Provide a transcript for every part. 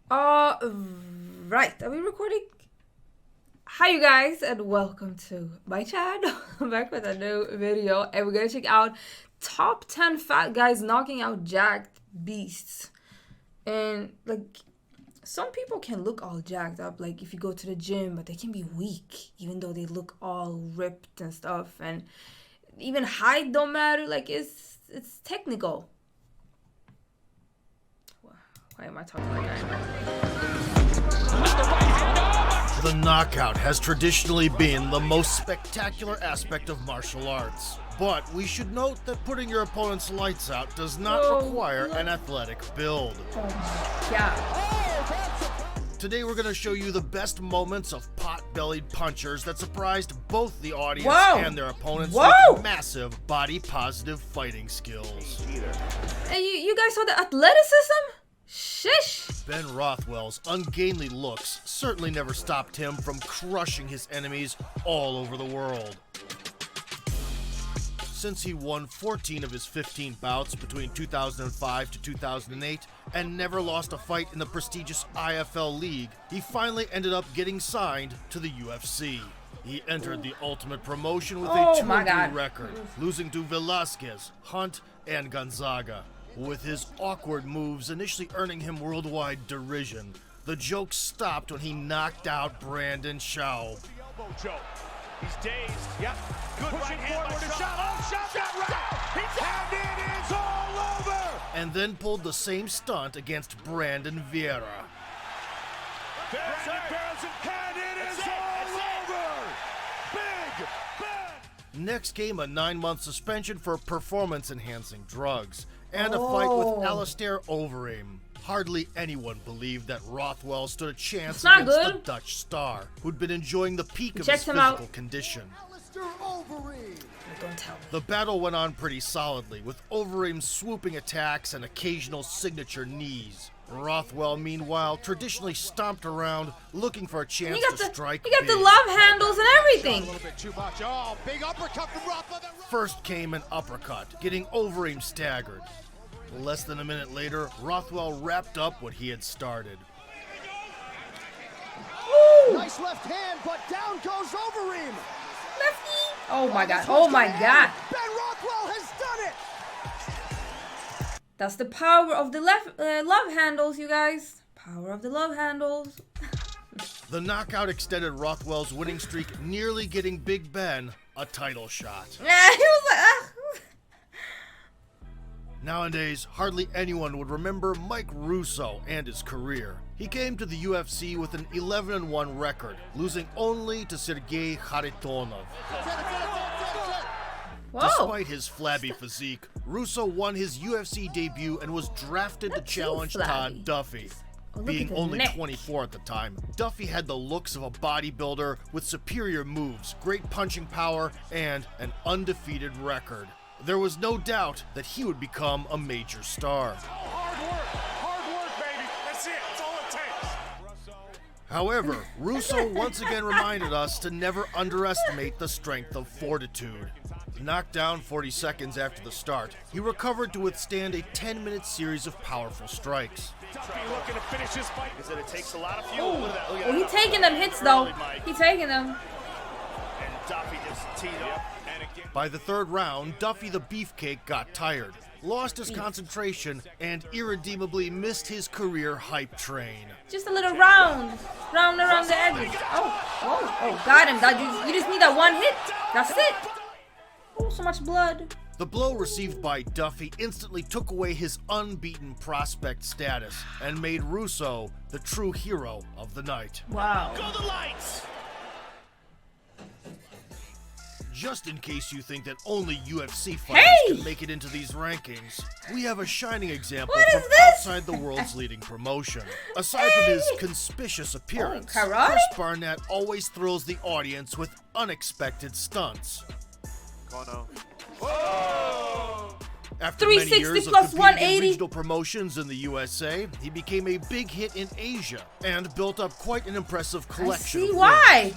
Right. Are we recording? Hi, you guys, and welcome to my channel. I'm back with a new video, and we're gonna check out top 10 fat guys knocking out jacked beasts. And like, some people can look all jacked up, like if you go to the gym, but they can be weak, even though they look all ripped and stuff. And even height don't matter. Like it's technical. Why am I talking like that? The knockout has traditionally been the most spectacular aspect of martial arts. But we should note that putting your opponent's lights out does not require an athletic build. Today we're going to show you the best moments of pot-bellied punchers that surprised both the audience and their opponents with massive body-positive fighting skills. Hey, you guys saw the athleticism? Shish! Ben Rothwell's ungainly looks certainly never stopped him from crushing his enemies all over the world. Since he won 14 of his 15 bouts between 2005 to 2008 and never lost a fight in the prestigious IFL League, he finally ended up getting signed to the UFC. He entered the Ultimate Promotion with a 2-3 record, losing to Velasquez, Hunt, and Gonzaga. With his awkward moves initially earning him worldwide derision, the joke stopped when he knocked out Brandon Shaw. He's dazed. Yep. Good right hand by Shaw. Oh, shot right. And it is all over. And then pulled the same stunt against Brandon Vieira. And it is all over. Big Ben. Next came a 9-month suspension for performance-enhancing drugs and a fight with Alistair Overeem. Hardly anyone believed that Rothwell stood a chance against the Dutch star, who'd been enjoying the peak of his physical condition. Don't tell me. The battle went on pretty solidly, with Overeem's swooping attacks and occasional signature knees. Rothwell, meanwhile, traditionally stomped around, looking for a chance to strike big. He got the love handles and everything. A little bit too much. Oh, big uppercut from Rothwell. First came an uppercut, getting Overeem staggered. Less than a minute later, Rothwell wrapped up what he had started. Woo! Nice left hand, but down goes Overeem. Lefty. Oh my god. Oh my god. Ben Rothwell has done it. That's the power of the love handles, you guys. Power of the love handles. The knockout extended Rothwell's winning streak, nearly getting Big Ben a title shot. He was like, Nowadays, hardly anyone would remember Mike Russo and his career. He came to the UFC with an 11-1 record, losing only to Sergei Kharitonov. Despite his flabby physique, Russo won his UFC debut and was drafted to challenge Todd Duffy. Being only 24 at the time, Duffy had the looks of a bodybuilder with superior moves, great punching power, and an undefeated record. There was no doubt that he would become a major star. Hard work, baby. That's it. That's all it takes. However, Russo once again reminded us to never underestimate the strength of fortitude. Knocked down 40 seconds after the start, he recovered to withstand a 10-minute series of powerful strikes. Duffy looking to finish his fight. He said it takes a lot of fuel. oh, he taking them hits though. He taking them. And Duffy just teed up. By the third round, Duffy the Beefcake got tired, lost his concentration, and irredeemably missed his career hype train. Just a little round around the edges. Oh, got him. You just need that one hit. That's it. Oh, so much blood. The blow received by Duffy instantly took away his unbeaten prospect status and made Russo the true hero of the night. Wow. Go the lights. Just in case you think that only UFC fighters can make it into these rankings, we have a shining example from outside the world's leading promotion. Aside from his conspicuous appearance, Chris Barnett always thrills the audience with unexpected stunts. After many years of competing in regional promotions in the USA, he became a big hit in Asia and built up quite an impressive collection of wins.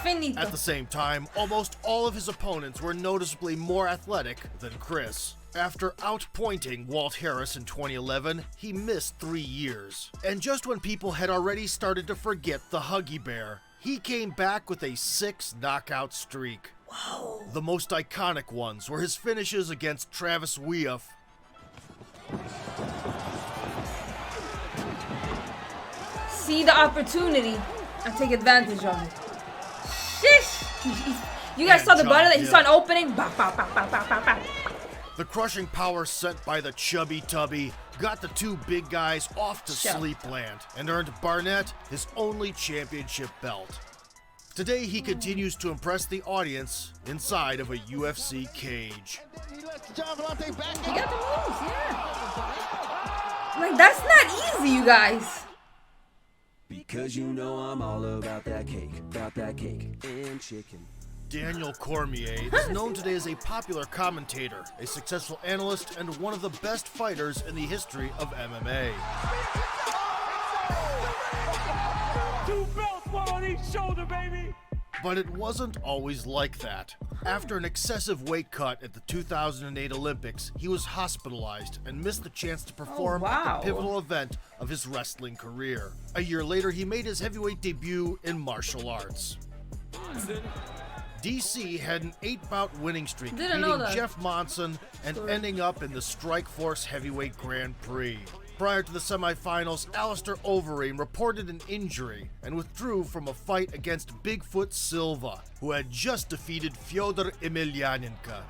Finito. At the same time, almost all of his opponents were noticeably more athletic than Chris. After outpointing Walt Harris in 2011, he missed 3 years. And just when people had already started to forget the Huggy Bear, he came back with a 6 knockout streak. Whoa. The most iconic ones were his finishes against Travis Weeff, See the opportunity and take advantage of it. Shish! You guys And saw the John button that he saw an Gill. opening? Bah, bah, bah, bah, bah, bah, bah. the crushing power sent by the chubby tubby got the two big guys off to Shut sleepland and earned Barnett his only championship belt. Today he continues to impress the audience inside of a UFC cage. He lets John Vellante back He in. got the moves, yeah. Like, that's not easy, you guys. Because you know I'm all about that cake and chicken. Daniel Cormier is known today as a popular commentator, a successful analyst, and one of the best fighters in the history of MMA. 2 belts, one on each shoulder, baby. But it wasn't always like that. After an excessive weight cut at the 2008 Olympics, he was hospitalized and missed the chance to perform at wow. the pivotal event of his wrestling career. A year later, he made his heavyweight debut in martial arts. DC had an 8-bout winning streak, Didn't know beating that. Jeff Monson and ending up in the Strikeforce Heavyweight Grand Prix. Prior to the semifinals, Alistair Overeem reported an injury and withdrew from a fight against Bigfoot Silva, who had just defeated Fyodor Emelianenko.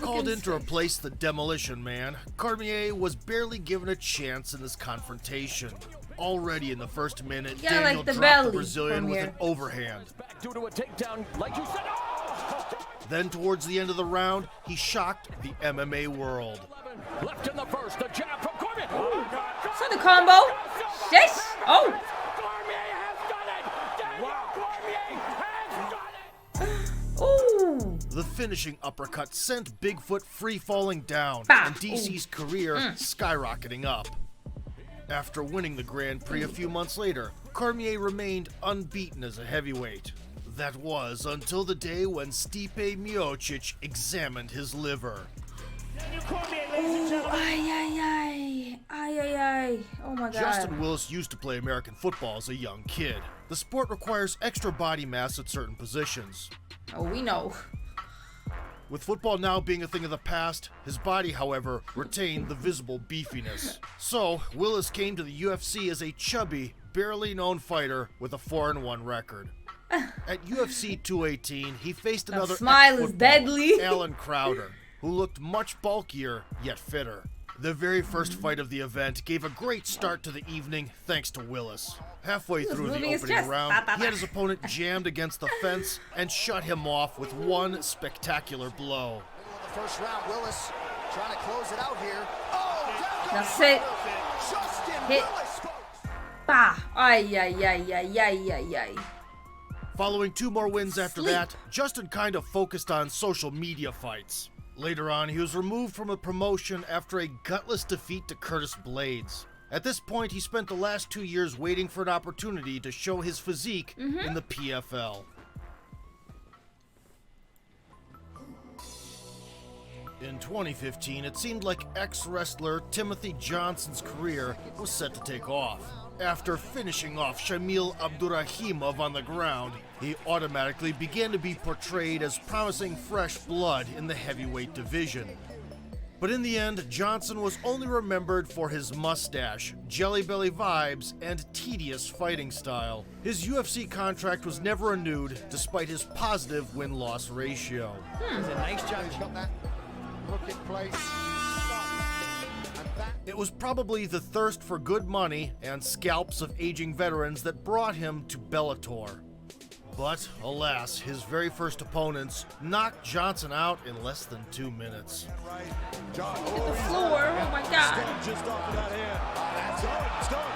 Called in to replace the Demolition Man, Cormier was barely given a chance in this confrontation. Already in the first minute, Yeah, Daniel like the dropped belly, the Brazilian with an Cormier. overhand. Back due to a takedown, like you said. Oh! Then towards the end of the round, he shocked the MMA world. Left in the first, the jab from Corbin. Oh, God. So the combo. Shish! Oh! Cormier has done it. Daniel Cormier has done it. Ooh! The finishing uppercut sent Bigfoot free-falling down, Bah. and DC's career skyrocketing up. After winning the Grand Prix a few months later, Cormier remained unbeaten as a heavyweight. That was until the day when Stipe Miocic examined his liver. Daniel Cormier, ladies and Ooh, gentlemen. ay, ay, ay. Ay, ay, ay. Oh my god. Justin Willis used to play American football as a young kid. The sport requires extra body mass at certain positions. Oh, we know. With football now being a thing of the past, his body, however, retained the visible beefiness. So, Willis came to the UFC as a chubby, barely known fighter with a 4-1 record. At UFC 218, he faced another smile is ex-footballer, deadly. Alan Crowder, who looked much bulkier, yet fitter. The very first fight of the event gave a great start to the evening thanks to Willis. Halfway through the moving his opening chest. round, Ba, ba, he had ba. his opponent jammed against the fence and shut him off with one spectacular blow. The first round, Willis trying to close it out here. Oh, down That's it. Justin Hit. Willis, folks. Bah. Ay, ay, ay, ay, ay, ay, ay. Following 2 more wins after Sleep. that, Justin kind of focused on social media fights. Later on, he was removed from a promotion after a gutless defeat to Curtis Blades. At this point, he spent the last 2 years waiting for an opportunity to show his physique in the PFL. In 2015, it seemed like ex-wrestler Timothy Johnson's career was set to take off. After finishing off Shamil Abdurrahimov on the ground, he automatically began to be portrayed as promising fresh blood in the heavyweight division. But in the end, Johnson was only remembered for his mustache, Jelly Belly vibes, and tedious fighting style. His UFC contract was never renewed, despite his positive win-loss ratio. It's a nice job. Got that look in place. And that It was probably the thirst for good money and scalps of aging veterans that brought him to Bellator. But, alas, his very first opponents knocked Johnson out in less than 2 minutes. The floor. Oh my god. Just off of that hand.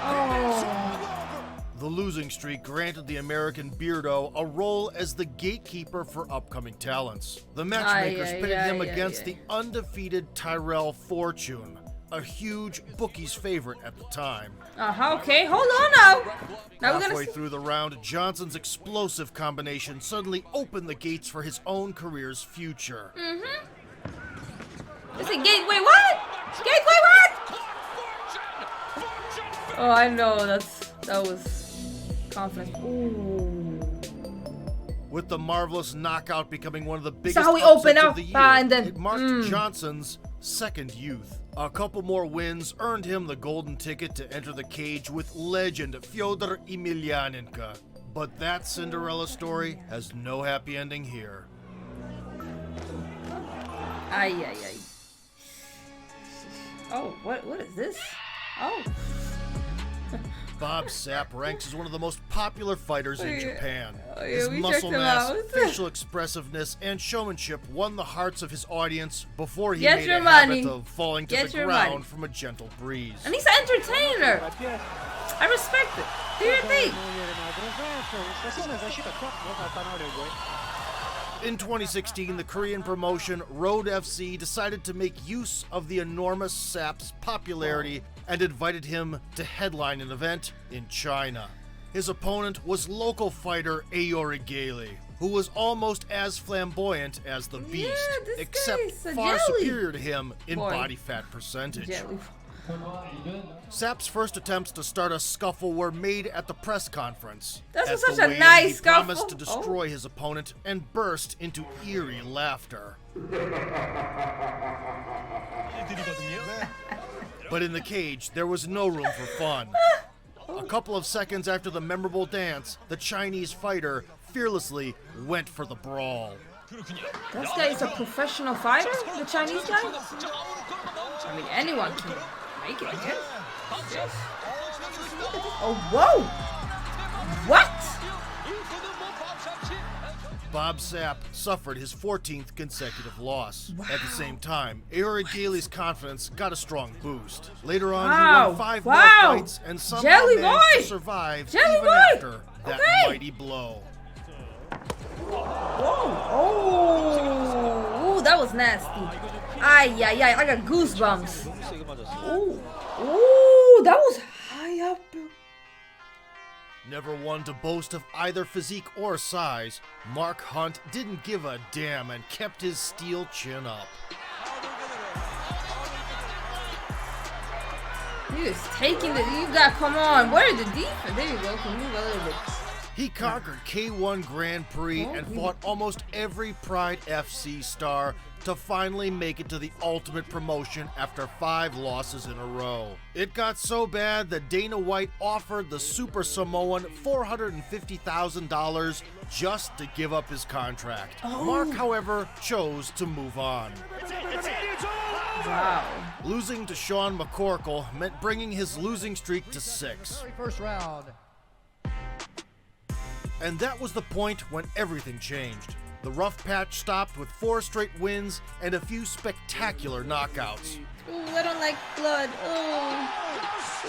Oh. The losing streak granted the American Beardo a role as the gatekeeper for upcoming talents. The matchmakers Ay, ay, pitted him ay, against ay, the undefeated Tyrell Fortune, a huge bookie's favorite at the time. Okay, hold on now. Now we're gonna Halfway see. through the round, Johnson's explosive combination suddenly opened the gates for his own career's future. Is it gateway what? Gateway what? Oh, I know. That was confidence. Ooh. With the marvelous knockout becoming one of the biggest how we upsets open of up, the year, and then- it marked Johnson's second youth. A couple more wins earned him the golden ticket to enter the cage with legend Fyodor Emelianenko. But that Cinderella story has no happy ending here. Ay. Oh, what is this? Oh. Bob Sapp ranks as one of the most popular fighters in Japan. Oh, yeah, His we muscle checked him mass, out. facial expressiveness, and showmanship won the hearts of his audience before he Get made your a money. habit of falling to Get the your ground money. from a gentle breeze. And he's an entertainer. I respect it. Do your thing. In 2016, the Korean promotion Road FC decided to make use of the enormous Sapp's popularity and invited him to headline an event in China. His opponent was local fighter Aori Gailey, who was almost as flamboyant as the Beast, this except guy's a far jelly superior to him in boy. body fat percentage. Jelly. Sapp's first attempts to start a scuffle were made at the press conference. This At was the such a weigh-in, nice he scuffle. promised to destroy his opponent and burst into eerie laughter. But in the cage, there was no room for fun. A couple of seconds after the memorable dance, the Chinese fighter fearlessly went for the brawl. This guy is a professional fighter? The Chinese guy? I mean, anyone can make it, I guess. Oh, whoa! What? Bob Sapp suffered his 14th consecutive loss. At the same time, Aori Gailey's confidence got a strong boost. Later on, he won 5 more fights and somehow Jelly managed boy! to survive Jelly even boy! after that Okay. mighty blow. Oh, that was nasty. Ay, I got goosebumps. Ooh, that was high up. Never one to boast of either physique or size, Mark Hunt didn't give a damn and kept his steel chin up. He was taking the. You got, come on. Where are the defense? There you go. Can move a little bit. He conquered K1 Grand Prix and fought almost every Pride FC star to finally make it to the Ultimate promotion after 5 losses in a row. It got so bad that Dana White offered the Super Samoan $450,000 just to give up his contract. Mark, however, chose to move on. Wow. Losing to Sean McCorkle meant bringing his losing streak to 6. First round. And that was the point when everything changed. The rough patch stopped with 4 straight wins and a few spectacular knockouts. Ooh, I don't like blood.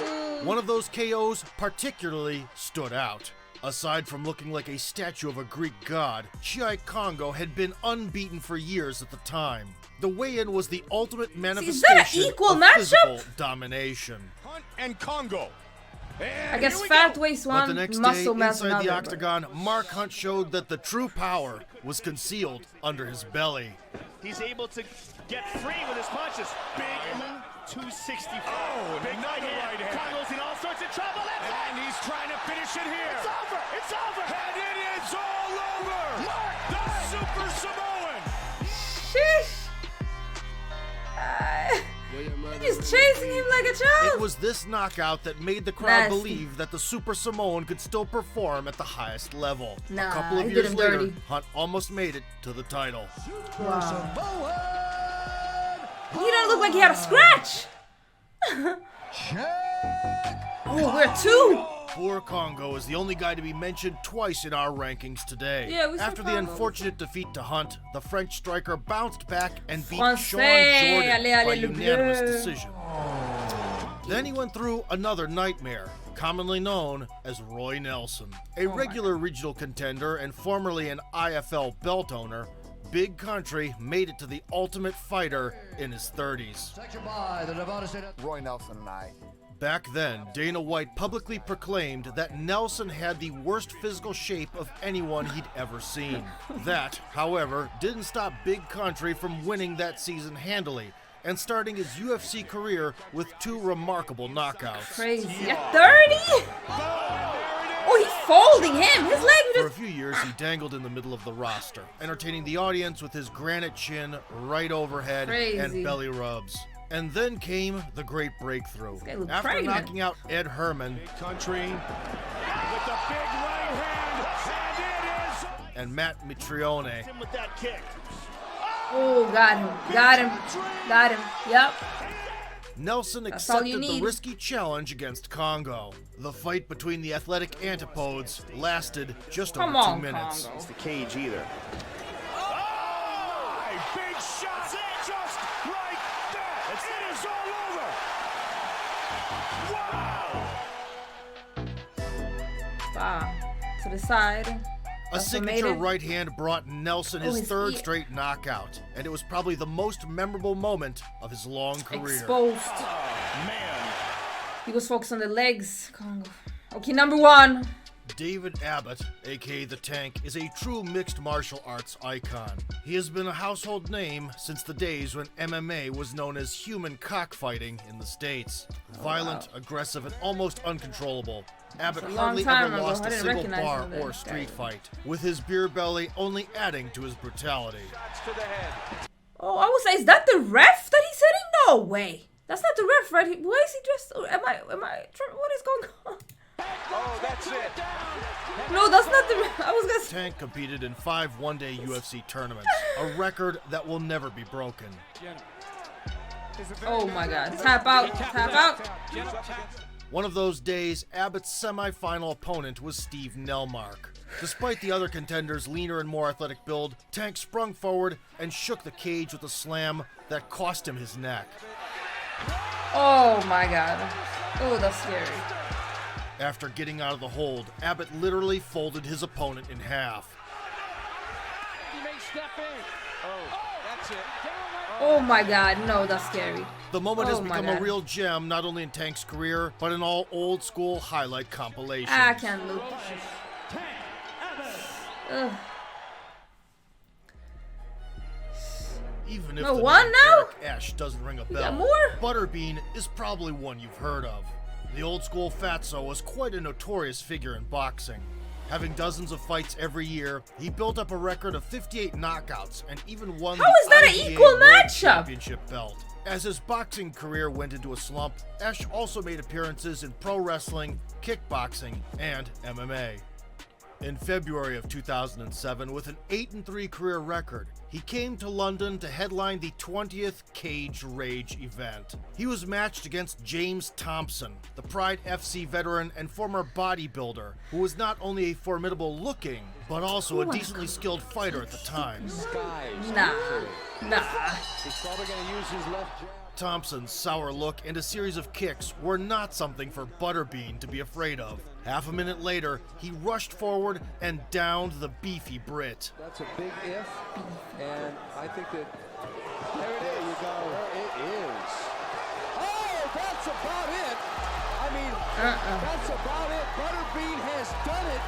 Ooh. One of those KOs particularly stood out. Aside from looking like a statue of a Greek god, Chiai Kongo had been unbeaten for years at the time. The weigh-in was the ultimate manifestation equal of matchup? physical domination. Hunt and Congo. I guess fat waist But one, the next day, muscle mass inside the another. octagon, Mark Hunt showed that the true power was concealed under his belly. He's able to get free with his punches. Big 265. Oh, big right hand. Congo's in all sorts of trouble. And he's trying to finish it here. It's over. It's over. And it is all over. The Super Samoan. Sheesh. He's chasing him like a child. It was this knockout that made the crowd Nasty. believe that the Super Samoan could still perform at the highest level. Nah, a couple of he did years him later, dirty. Hunt almost made it to the title. Wow. He didn't look like he had a scratch. Oh, we're 2. Poor Kongo is the only guy to be mentioned twice in our rankings today. Yeah, we saw After the Kongo. unfortunate defeat to Hunt, the French striker bounced back and beat Francais, Sean Jordan allez, by allez, le unanimous bleu. decision. Then he went through another nightmare, commonly known as Roy Nelson. A regular regional contender and formerly an IFL belt owner, Big Country made it to the Ultimate Fighter in his 30s. Roy Nelson and I. Back then, Dana White publicly proclaimed that Nelson had the worst physical shape of anyone he'd ever seen. That, however, didn't stop Big Country from winning that season handily and starting his UFC career with 2 remarkable knockouts. Crazy. At 30? Oh, he's folding him. His leg For a just... few years, he dangled in the middle of the roster, entertaining the audience with his granite chin, right overhead, Crazy. and belly rubs. And then came the great breakthrough. guy looked After pregnant. knocking out Ed Herman Big Country with the big right hand, and it is and Matt Mitrione, him with that kick. Oh, got him. Got him. Got him. Yep. Nelson That's all you accepted the need. risky challenge against Congo. The fight between the athletic antipodes lasted just Come over 2 on, minutes. Congo. The cage either. Oh, my big shot, just like that. It is all over. Wow. Wow. To the side. A That's what signature made it. right hand brought Nelson his his 3rd ear. straight knockout, and it was probably the most memorable moment of his long career. Exposed. Man. He was focused on the legs. Congo. Okay, number 1. David Abbott, aka The Tank, is a true mixed martial arts icon. He has been a household name since the days when MMA was known as human cockfighting in the States. Violent, aggressive, and almost uncontrollable. Abbott a long hardly time ever ago. lost I a didn't single recognize bar him then. or street Dang. fight, with his beer belly only adding to his brutality. To the head. Oh, I was say, is that the ref that he's hitting? No way. That's not the ref, right? Why is he dressed? What is going on? Oh, that's it. No, that's not the ref. I was gonna say. Tank competed in 5 one-day UFC tournaments, a record that will never be broken. Oh my god. Tap out. Tap out. One of those days, Abbott's semi-final opponent was Steve Nelmark. Despite the other contenders' leaner and more athletic build, Tank sprung forward and shook the cage with a slam that cost him his neck. Oh my god. Oh, that's scary. After getting out of the hold, Abbott literally folded his opponent in half. He may step in. Oh, that's it. Oh my god. No, that's scary. The moment has Oh my become a God. real gem not only in Tank's career, but in all old-school highlight compilations. I can't look. Ugh. Even if No, the one name now? Eric Esch doesn't ring a bell, got more? Butterbean is probably one you've heard of. The old-school Fatso was quite a notorious figure in boxing. Having dozens of fights every year, he built up a record of 58 knockouts and even won How the is that an IBA equal World matchup? Championship belt. As his boxing career went into a slump, Esch also made appearances in pro wrestling, kickboxing, and MMA. In February of 2007, with an 8-3 career record, he came to London to headline the 20th Cage Rage event. He was matched against James Thompson, the Pride FC veteran and former bodybuilder, who was not only a formidable looking, but also a decently skilled fighter at the time. Nah. Nah. He's probably going to use his left jab. Thompson's sour look and a series of kicks were not something for Butterbean to be afraid of. Half a minute later, he rushed forward and downed the beefy Brit. That's a big if, and I think that there you go. There it is. Oh, that's about it. I mean, that's about it. Butterbean has done it.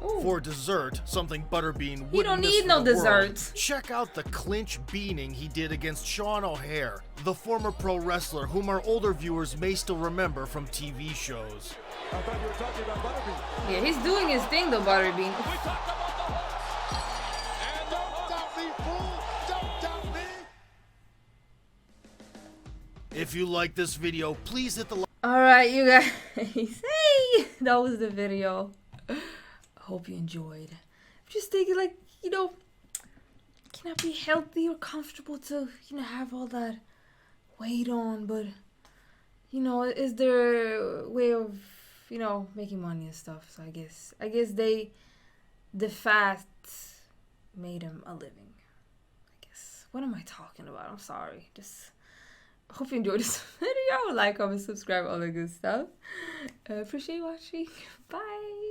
Ooh. For dessert, something Butterbean wouldn't You don't miss need for no the world, dessert. check out the clinch beaning he did against Sean O'Hare, the former pro wrestler whom our older viewers may still remember from TV shows. I thought you were talking about Butterbean. Yeah, he's doing his thing though, Butterbean. And don't doubt me, fool. Don't doubt me. If you like this video, please hit the like. Alright, you guys. Hey! That was the video. I hope you enjoyed. Just thinking, like, you know, can I be healthy or comfortable to, you know, have all that weight on? But, you know, is there a way of, you know, making money and stuff? So I guess the fat made him a living. I guess. What am I talking about? I'm sorry. Just hope you enjoyed this video. Like, comment, subscribe, all that good stuff. Appreciate watching. Bye.